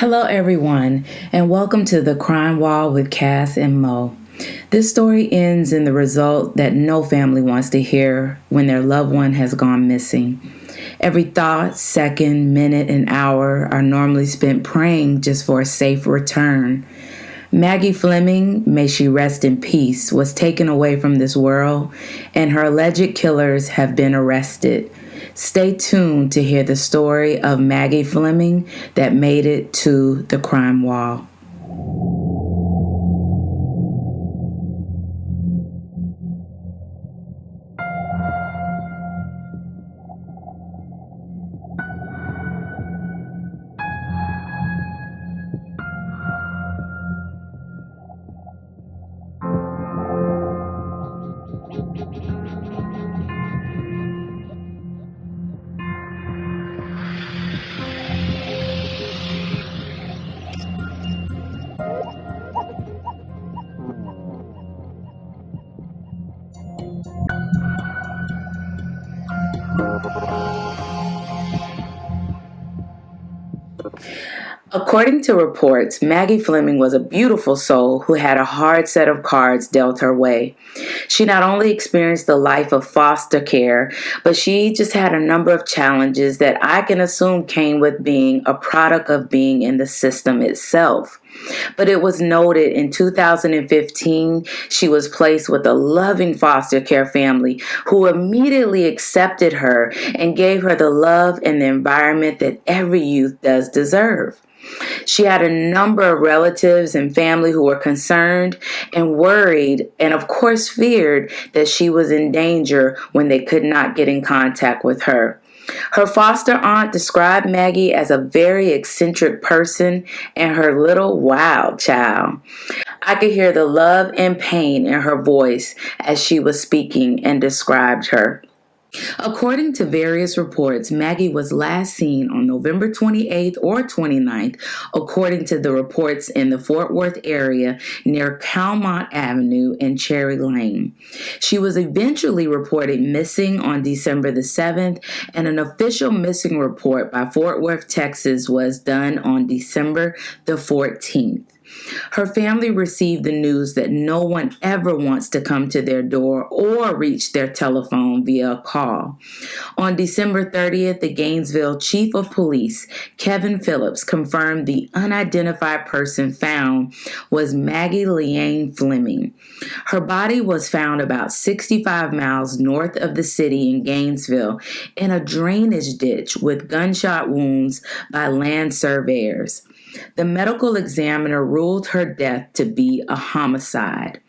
Hello, everyone, and welcome to the Crime Wall with Cass and Mo. This story ends in the result that no family wants to hear when their loved one has gone missing. Every thought, second, minute, and hour are normally spent praying just for a safe return. Maggie Fleming, may she rest in peace, was taken away from this world, and her alleged killers have been arrested. Stay tuned to hear the story of Maggie Fleming that made it to the crime wall. According to reports, Maggie Fleming was a beautiful soul who had a hard set of cards dealt her way. She not only experienced the life of foster care, but she just had a number of challenges that I can assume came with being a product of being in the system itself. But it was noted in 2015, she was placed with a loving foster care family who immediately accepted her and gave her the love and the environment that every youth does deserve. She had a number of relatives and family who were concerned and worried and, of course, feared that she was in danger when they could not get in contact with her. Her foster aunt described Maggie as a very eccentric person and her little wild child. I could hear the love and pain in her voice as she was speaking and described her. According to various reports, Maggie was last seen on November 28th or 29th, according to the reports in the Fort Worth area near Calmont Avenue and Cherry Lane. She was eventually reported missing on December the 7th, and an official missing report by Fort Worth, Texas was done on December the 14th. Her family received the news that no one ever wants to come to their door or reach their telephone via a call. On December 30th, the Gainesville Chief of Police, Kevin Phillips, confirmed the unidentified person found was Maggie Leanne Fleming. Her body was found about 65 miles north of the city in Gainesville in a drainage ditch with gunshot wounds by land surveyors. The medical examiner ruled her death to be a homicide.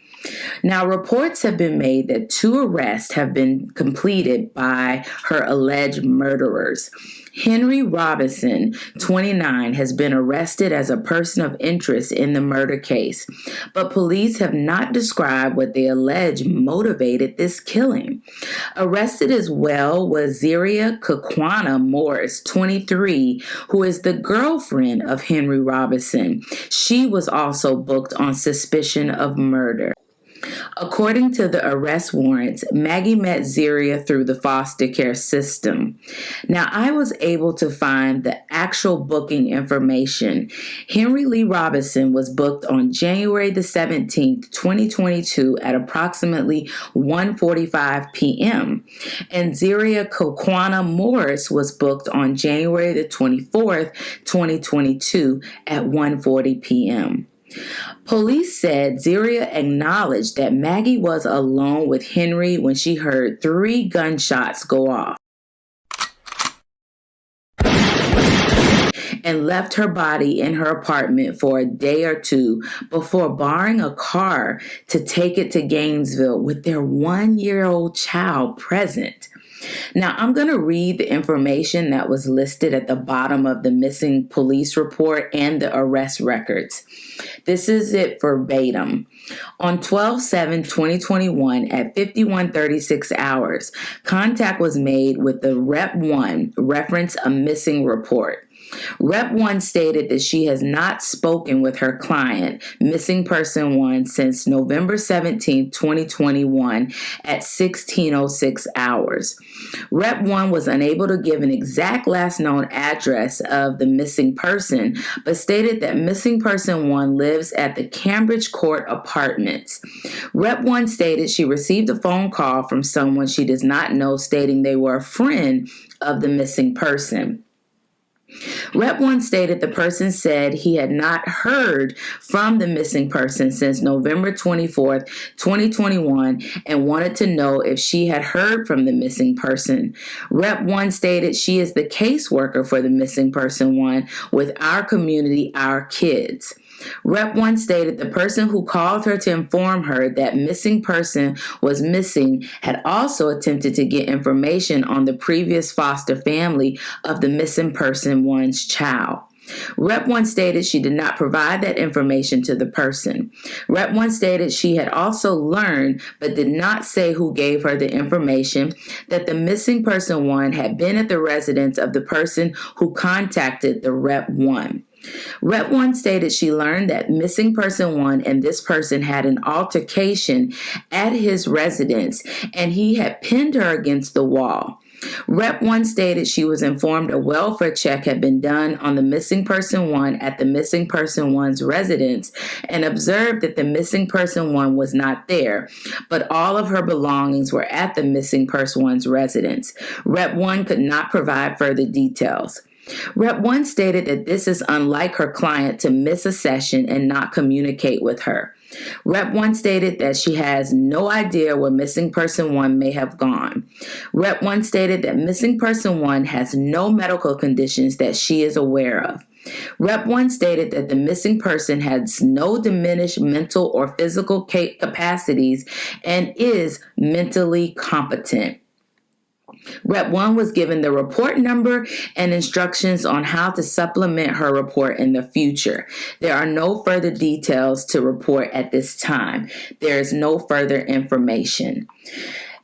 Now, reports have been made that 2 arrests have been completed by her alleged murderers. Henry Robinson, 29, has been arrested as a person of interest in the murder case, but police have not described what they allege motivated this killing. Arrested as well was Zeria Kakwana Morris, 23, who is the girlfriend of Henry Robinson. She was also booked on suspicion of murder. According to the arrest warrants, Maggie met Zeria through the foster care system. Now, I was able to find the actual booking information. Henry Lee Robinson was booked on January the 17th, 2022 at approximately 1:45 p.m. And Zeria Kokwana Morris was booked on January the 24th, 2022 at 1:40 p.m. Police said Zeria acknowledged that Maggie was alone with Henry when she heard 3 gunshots go off and left her body in her apartment for a day or 2 before borrowing a car to take it to Gainesville with their 1-year-old child present. Now, I'm going to read the information that was listed at the bottom of the missing police report and the arrest records. This is it verbatim. On 12/7/2021 at 51:36 hours, contact was made with the Rep 1, reference a missing report. Rep 1 stated that she has not spoken with her client, Missing Person 1, since November 17, 2021 at 16:06 hours. Rep 1 was unable to give an exact last known address of the missing person, but stated that Missing Person 1 lives at the Cambridge Court Apartments. Rep 1 stated she received a phone call from someone she does not know stating they were a friend of the missing person. Rep 1 stated the person said he had not heard from the missing person since November 24th, 2021, and wanted to know if she had heard from the missing person. Rep 1 stated she is the caseworker for the Missing Person 1 with Our Community, Our Kids. Rep 1 stated the person who called her to inform her that missing person was missing had also attempted to get information on the previous foster family of the Missing Person 1's child. Rep 1 stated she did not provide that information to the person. Rep 1 stated she had also learned, but did not say who gave her the information, that the Missing Person 1 had been at the residence of the person who contacted the Rep 1. Rep 1 stated she learned that Missing Person 1 and this person had an altercation at his residence and he had pinned her against the wall. Rep 1 stated she was informed a welfare check had been done on the Missing Person 1 at the Missing Person 1's residence and observed that the Missing Person 1 was not there, but all of her belongings were at the Missing Person 1's residence. Rep 1 could not provide further details. Rep 1 stated that this is unlike her client to miss a session and not communicate with her. Rep 1 stated that she has no idea where Missing Person 1 may have gone. Rep 1 stated that Missing Person 1 has no medical conditions that she is aware of. Rep 1 stated that the missing person has no diminished mental or physical capacities and is mentally competent. Rep 1 was given the report number and instructions on how to supplement her report in the future. There are no further details to report at this time. There is no further information.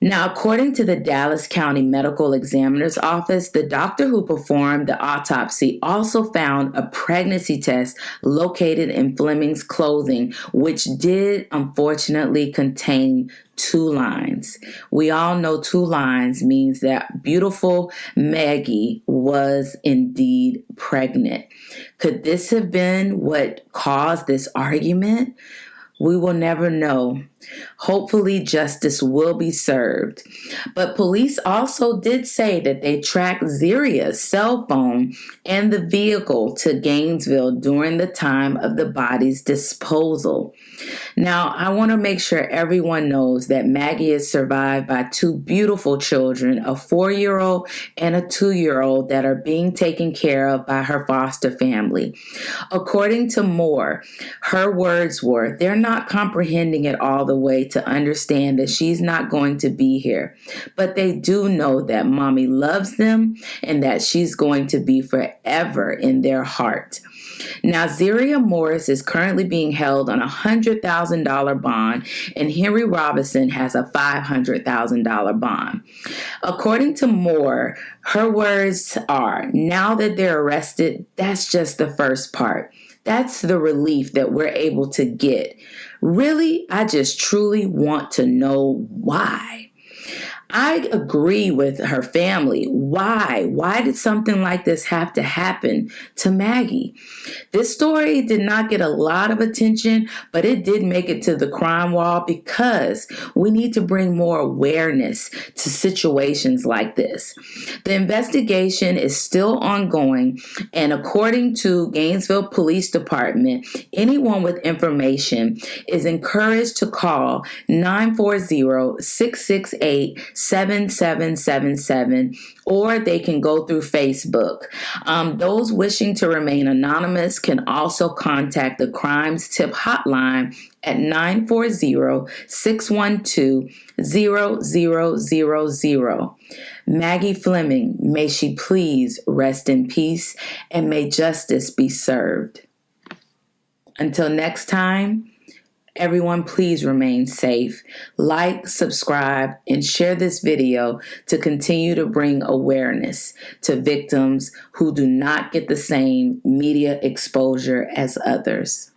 Now, according to the Dallas County Medical Examiner's Office, the doctor who performed the autopsy also found a pregnancy test located in Fleming's clothing, which did unfortunately contain 2 lines. We all know 2 lines means that beautiful Maggie was indeed pregnant. Could this have been what caused this argument? We will never know. Hopefully justice will be served. But police also did say that they tracked Zeria's cell phone and the vehicle to Gainesville during the time of the body's disposal. Now, I want to make sure everyone knows that Maggie is survived by 2 beautiful children, a 4-year-old and a 2-year-old that are being taken care of by her foster family. According to Moore, her words were, they're not comprehending it all the way to understand that she's not going to be here, but they do know that mommy loves them and that she's going to be forever in their heart. Now, Zeria Morris is currently being held on a $100,000 bond, and Henry Robinson has a $500,000 bond. According to Moore, her words are, now that they're arrested, that's just the first part. That's the relief that we're able to get. Really, I just truly want to know why. I agree with her family. Why? Why did something like this have to happen to Maggie? This story did not get a lot of attention, but it did make it to the crime wall because we need to bring more awareness to situations like this. The investigation is still ongoing, and according to Gainesville Police Department, anyone with information is encouraged to call 940-668-7777, or they can go through Facebook. Those wishing to remain anonymous can also contact the Crimes Tip Hotline at 940-612-0000. Maggie Fleming, may she please rest in peace and may justice be served. Until next time, Everyone, please remain safe. Like, subscribe, and share this video to continue to bring awareness to victims who do not get the same media exposure as others.